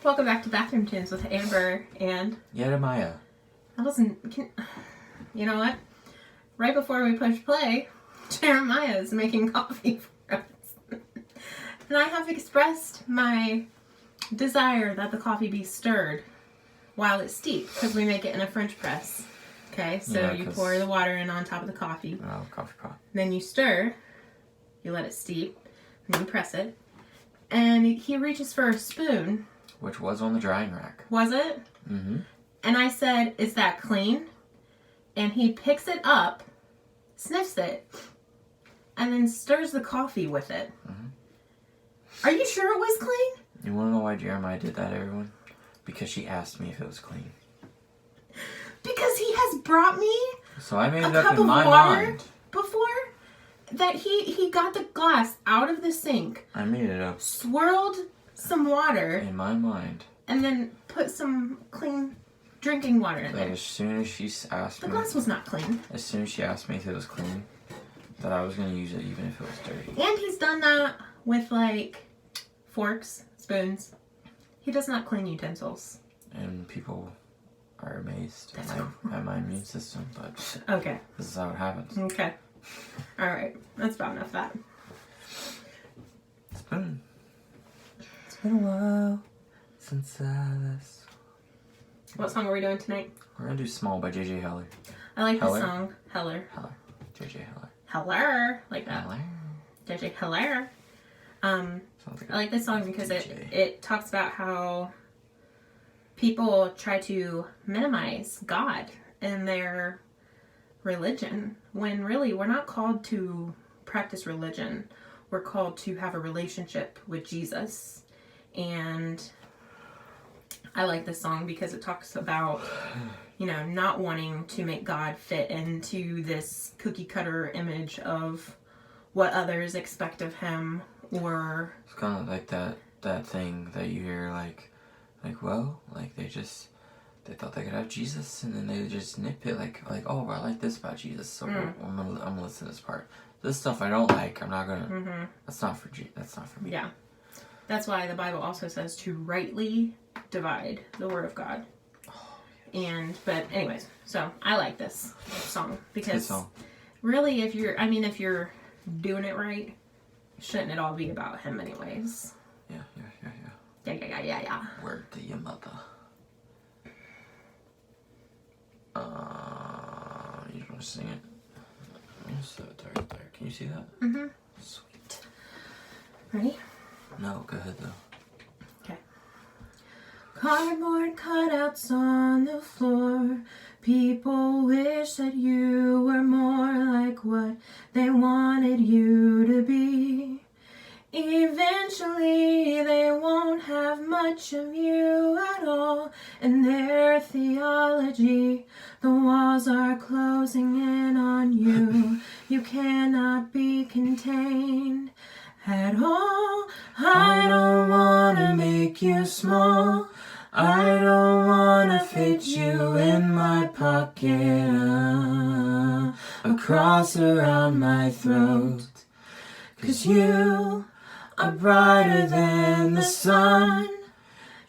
Welcome back to Bathroom Tunes with Amber and Jeremiah. You know what? Right before we push play, Jeremiah is making coffee for us. And I have expressed my desire that the coffee be stirred while it's steeped, because we make it in a French press. Okay, so you pour the water in on top of the coffee. Oh, coffee pot. Then you stir, you let it steep, and you press it. And he reaches for a spoon. Which was on the drying rack. Was it? Mm-hmm. And I said, "Is that clean?" And he picks it up, sniffs it, and then stirs the coffee with it. Mm-hmm. Are you sure it was clean? You want to know why Jeremiah did that, everyone? Because she asked me if it was clean. Because he has brought me so I made a it up cup in of my water mind. Before that he got the glass out of the sink. I made it up. Swirled some water. In my mind. And then put some clean drinking water in there. As soon as she asked me... The glass was not clean. As soon as she asked me if it was clean, that I was going to use it even if it was dirty. And he's done that with, like, forks, spoons. He does not clean utensils. And people are amazed at my immune system, but... Okay. This is how it happens. Okay. Alright. That's about enough of that. It's been a while since I last... What song are we doing tonight? We're going to do Small by J.J. Heller. I like Heller? this song. Heller. J.J. Heller. Heller. Like that. Heller. J.J. Heller. Sounds like I like this song because it talks about how people try to minimize God and their religion, when really we're not called to practice religion. We're called to have a relationship with Jesus. And I like this song because it talks about, not wanting to make God fit into this cookie cutter image of what others expect of him, or... It's kind of like that thing that you hear, they thought they could have Jesus, and then they just nitpick, oh, I like this about Jesus, so I'm gonna listen to this part. This stuff I don't like, I'm not gonna... That's not for me. Yeah. That's why the Bible also says to rightly divide the Word of God. Oh, yes. But anyways, so I like this song because song. Really, if you're doing it right, shouldn't it all be about him anyways? Yeah. Yeah. Word to your mother. You just want to sing it? It's so dark there. Can you see that? Mm-hmm. Sweet. Ready? No, go ahead though. Okay. Cardboard cutouts on the floor. People wish that you were more like what they wanted you to be. Eventually they won't have much of you at all in their theology. The walls are closing in on you. You cannot be contained at all. I don't wanna make you small. I don't wanna fit you in my pocket. A cross around my throat. 'Cause you are brighter than the sun.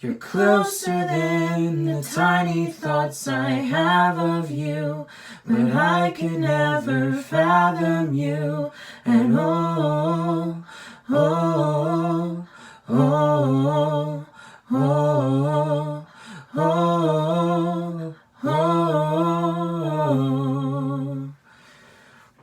You're closer than the tiny thoughts I have of you. But I can never fathom you at all. Oh, oh, oh, oh, oh.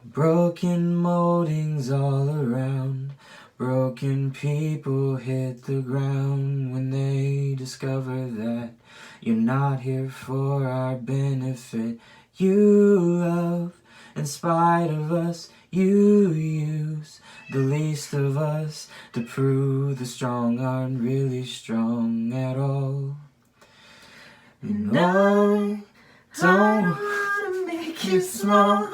Broken moldings all around. Broken people hit the ground when they discover that you're not here for our benefit. You love, in spite of us, you use the least of us to prove the strong aren't really strong at all. And I don't wanna make you small.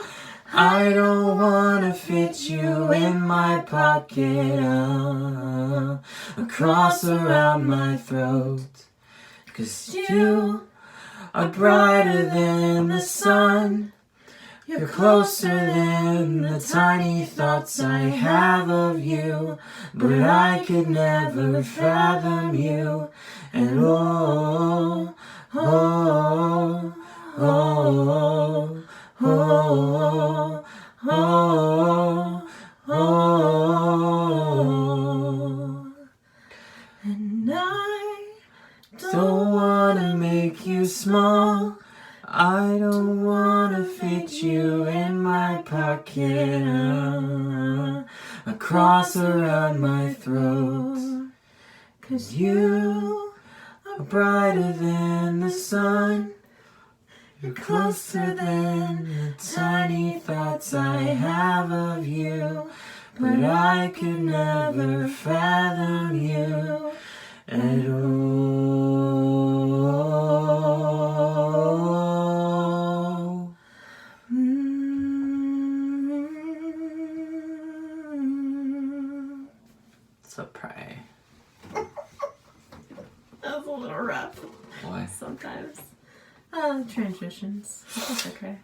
I don't wanna fit you in my pocket, a cross around my throat. 'Cause you are brighter than the sun. You're closer than the tiny thoughts I have of you, but I could never fathom you. And oh, oh, oh, oh, oh, oh. And I don't wanna make you small. I don't wanna fit you in my pocket, a cross around my throat. 'Cause you are brighter than the sun. You're closer than the tiny thoughts I have of you, but I could never fathom you at all. So pray. That was a little rough. Why? Sometimes. Transitions. That's okay.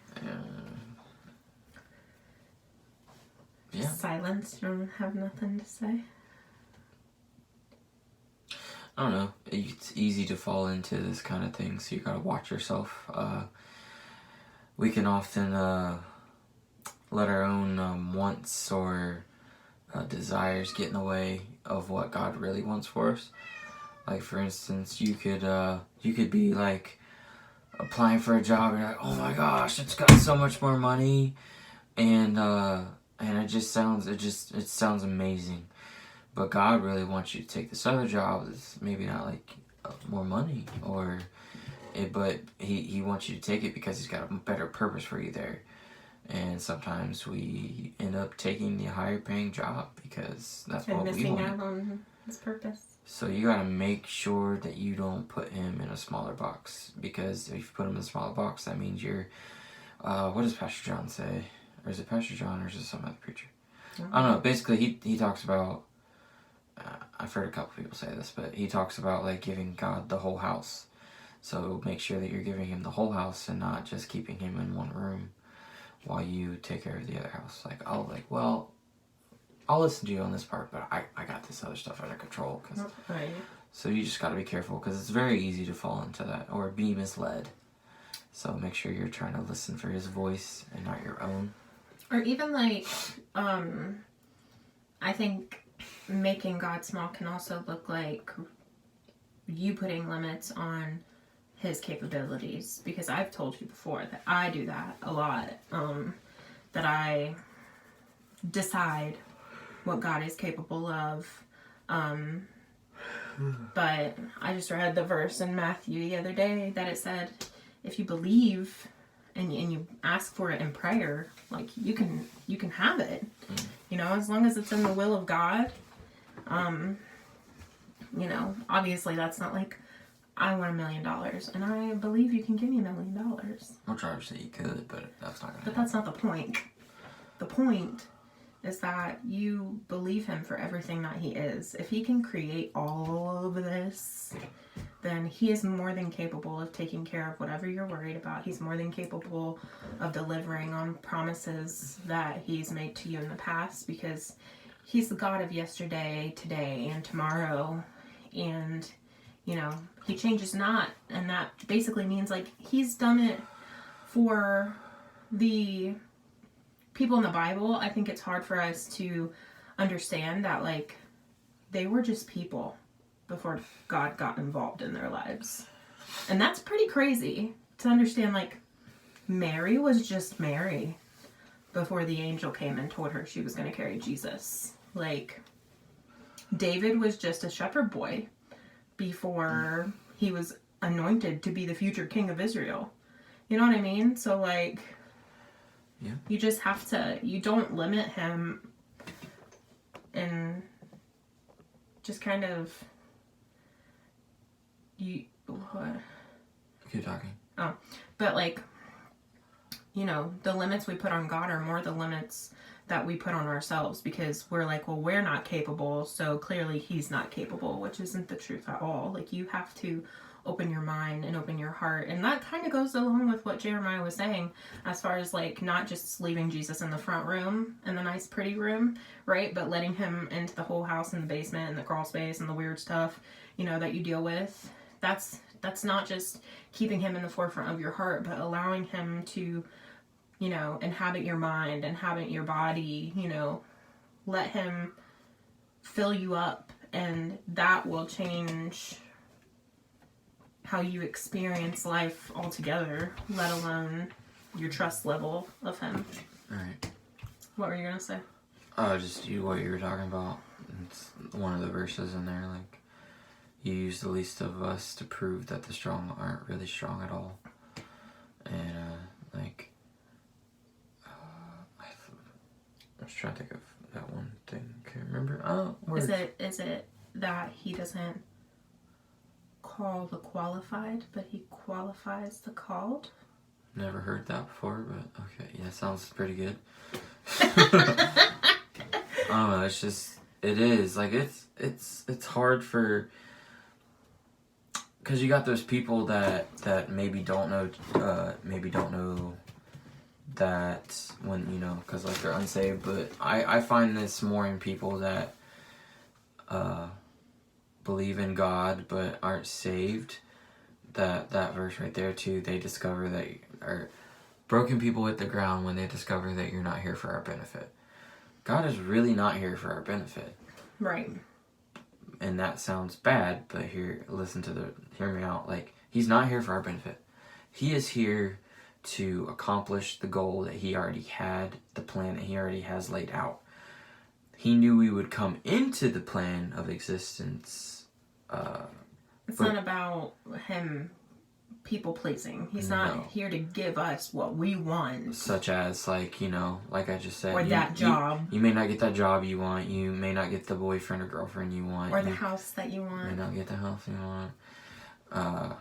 Yeah. Silence. You don't have nothing to say. I don't know. It's easy to fall into this kind of thing, so you gotta watch yourself. We can often let our own wants or desires get in the way of what God really wants for us. Like, for instance, you could be like applying for a job and you're like, oh my gosh, it's got so much more money, and it sounds amazing. But God really wants you to take this other job that's maybe not like more money, but he wants you to take it because he's got a better purpose for you there. And sometimes we end up taking the higher paying job because that's what we want. And missing out on his purpose. So you gotta make sure that you don't put him in a smaller box, because if you put him in a smaller box, that means you're, what does Pastor John say? Or is it Pastor John or is it some other preacher? I don't know. Basically, he talks about, I've heard a couple people say this, but he talks about like giving God the whole house. So make sure that you're giving him the whole house and not just keeping him in one room while you take care of the other house. Like, well, I'll listen to you on this part, but I got this other stuff under control. Right. So you just got to be careful, because it's very easy to fall into that or be misled. So make sure you're trying to listen for his voice and not your own. Or even like, I think making God small can also look like you putting limits on his capabilities, because I've told you before that I do that a lot, that I decide what God is capable of, but I just read the verse in Matthew the other day that it said, if you believe and you ask for it in prayer, like you can have it, you know, as long as it's in the will of God. You know, obviously that's not like, I want $1 million, and I believe you can give me $1 million. Which obviously you could, but that's not gonna happen. But that's not the point. The point is that you believe him for everything that he is. If he can create all of this, then he is more than capable of taking care of whatever you're worried about. He's more than capable of delivering on promises that he's made to you in the past, because he's the God of yesterday, today, and tomorrow. And, you know, he changes not. And that basically means, like, he's done it for the people in the Bible. I think it's hard for us to understand that, like, they were just people before God got involved in their lives. And that's pretty crazy to understand. Like, Mary was just Mary before the angel came and told her she was going to carry Jesus. Like, David was just a shepherd boy before he was anointed to be the future king of Israel. You know what I mean? So, like, yeah. You just have to, you don't limit him, and just kind of, what? Keep talking. Oh, but like, you know, the limits we put on God are more the limits that we put on ourselves, because we're like, well, we're not capable, so clearly he's not capable, which isn't the truth at all. Like, you have to open your mind and open your heart. And that kind of goes along with what Jeremiah was saying, as far as like not just leaving Jesus in the front room, in the nice pretty room, right, but letting him into the whole house and the basement and the crawl space and the weird stuff, you know, that you deal with. That's not just keeping him in the forefront of your heart, but allowing him to, you know, inhabit your mind, inhabit your body, you know, let him fill you up, and that will change how you experience life altogether, let alone your trust level of him. Right. What were you gonna say? Just what you were talking about. It's one of the verses in there, like, you use the least of us to prove that the strong aren't really strong at all. And, like, I was trying to think of that one thing. Can't remember. Is it that he doesn't call the qualified, but he qualifies the called? Never heard that before, but okay. Yeah, sounds pretty good. I don't know, it's just, it is, like, it's hard for, because you got those people that maybe don't know that when, you know, because, like, they're unsaved, but I find this more in people that believe in God but aren't saved. That verse right there too, they discover that, or broken people hit the ground when they discover that you're not here for our benefit. God is really not here for our benefit. Right. And that sounds bad, but hear me out. Like, he's not here for our benefit. He is here to accomplish the goal that he already had, the plan that he already has laid out. He knew we would come into the plan of existence. It's not about him people pleasing. He's not here to give us what we want. Such as, like, you know, like I just said. Or that job. You may not get that job you want. You may not get the boyfriend or girlfriend you want. Or the house that you want. You may not get the house you want.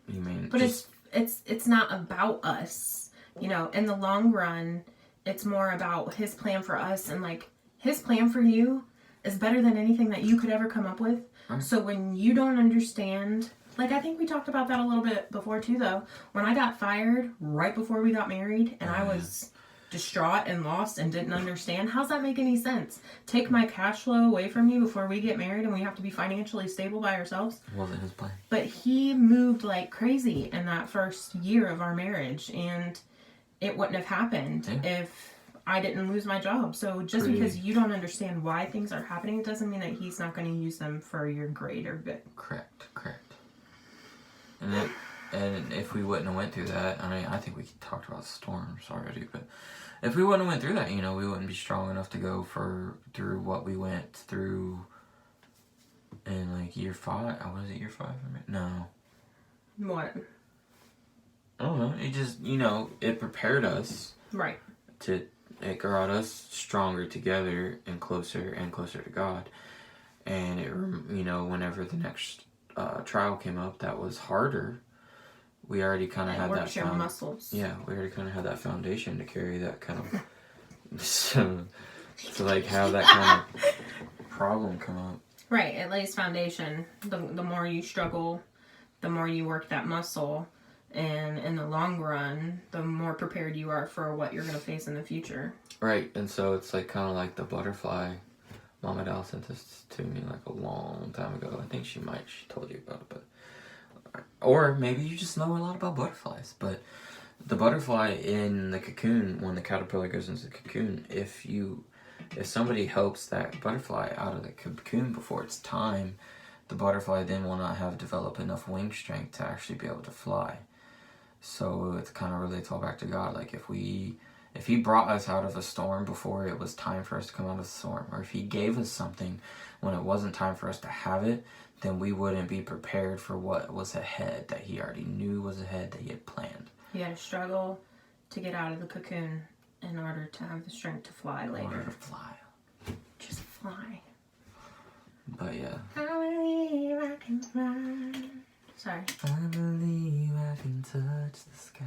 You may But it's not about us. You know, in the long run, it's more about his plan for us. And, like, his plan for you is better than anything that you could ever come up with. Right. So when you don't understand, like, I think we talked about that a little bit before too, though. When I got fired right before we got married, and I was distraught and lost and didn't understand, how's that make any sense? Take my cash flow away from me before we get married and we have to be financially stable by ourselves? Wasn't his plan. But he moved like crazy in that first year of our marriage, and it wouldn't have happened if I didn't lose my job. So just because you don't understand why things are happening, it doesn't mean that he's not going to use them for your greater good. Correct. And if we wouldn't have went through that, I mean, I think we talked about storms already, but if we wouldn't have went through that, you know, we wouldn't be strong enough to go through what we went through in, like, year 5. Was it year 5? No. What? I don't know. It just, you know, it prepared us. Right. It brought us stronger together and closer to God. And it, you know, whenever the next trial came up that was harder, we already kind of had that your muscles. Yeah, we already kind of had that foundation to carry that kind of to like have that kind of problem come up. Right, it lays foundation. The more you struggle, the more you work that muscle, and in the long run, the more prepared you are for what you're going to face in the future. Right, and so it's like kind of like the butterfly. Mama Dal sent this to me like a long time ago. I think she told you about it, but or maybe you just know a lot about butterflies. But the butterfly in the cocoon, when the caterpillar goes into the cocoon, if somebody helps that butterfly out of the cocoon before it's time, the butterfly then will not have developed enough wing strength to actually be able to fly. So it's kind of relates all back to God. Like if he brought us out of a storm before it was time for us to come out of the storm, or if he gave us something when it wasn't time for us to have it, then we wouldn't be prepared for what was ahead, that he already knew was ahead, that he had planned. You had to struggle to get out of the cocoon in order to have the strength to fly later. In order to fly. Just fly. But yeah. I believe I can fly. Sorry. I believe I can touch the sky.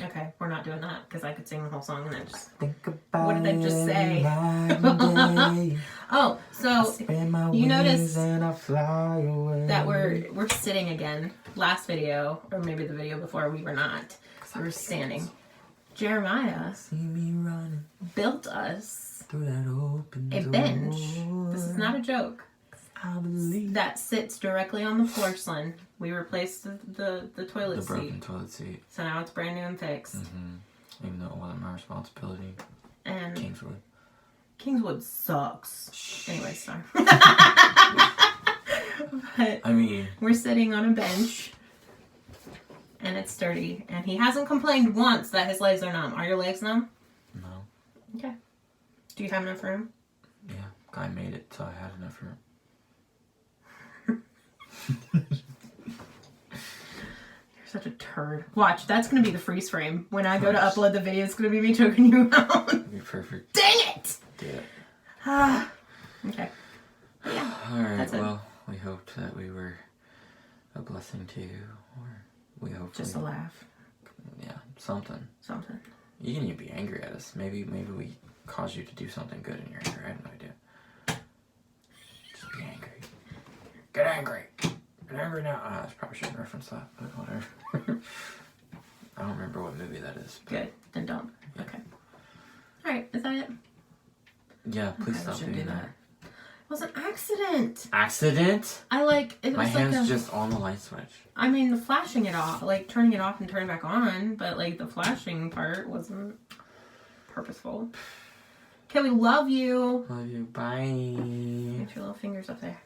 Okay, we're not doing that because I could sing the whole song and then just. Think about What did I just say? night and day. Oh, so Spread my you wings notice and I fly away. that we're sitting again. Last video, or maybe the video before, we were not. We were standing. Jeremiah See me running built us through that open a door. bench. This is not a joke. I believe That sits directly on the porcelain. We replaced the toilet The seat. broken toilet seat. So now it's brand new and fixed. Even though it wasn't my responsibility. And Kingswood. Kingswood sucks. Shh. Anyway, sorry. But I mean, we're sitting on a bench. And it's sturdy. And he hasn't complained once that his legs are numb. Are your legs numb? no. Okay. Do you have enough room? Yeah, guy made it, so I had enough room. You're such a turd. Watch, that's going to be the freeze frame. When I go to upload the video, it's going to be me choking you out. It'd be perfect. Dang it! Do it. Ah. Okay. Yeah. Alright, That's it. well, we hoped that we were a blessing to you, or we hope Just a laugh. yeah, something. Something. You can even be angry at us. Maybe we caused you to do something good in your anger. I have no idea. Just be angry. Get angry. Get angry now. I probably shouldn't reference that, but whatever. I don't remember what movie that is. But Good. Then don't. Okay. Alright, is that it? yeah, please Okay, we stop shouldn't doing do that. that. It was an accident. Accident? I it My was hand's like just on the light switch. I mean, the flashing it off, like turning it off and turning it back on, but like the flashing part wasn't purposeful. Okay, we love you. Love you. Bye. Get your little fingers up there.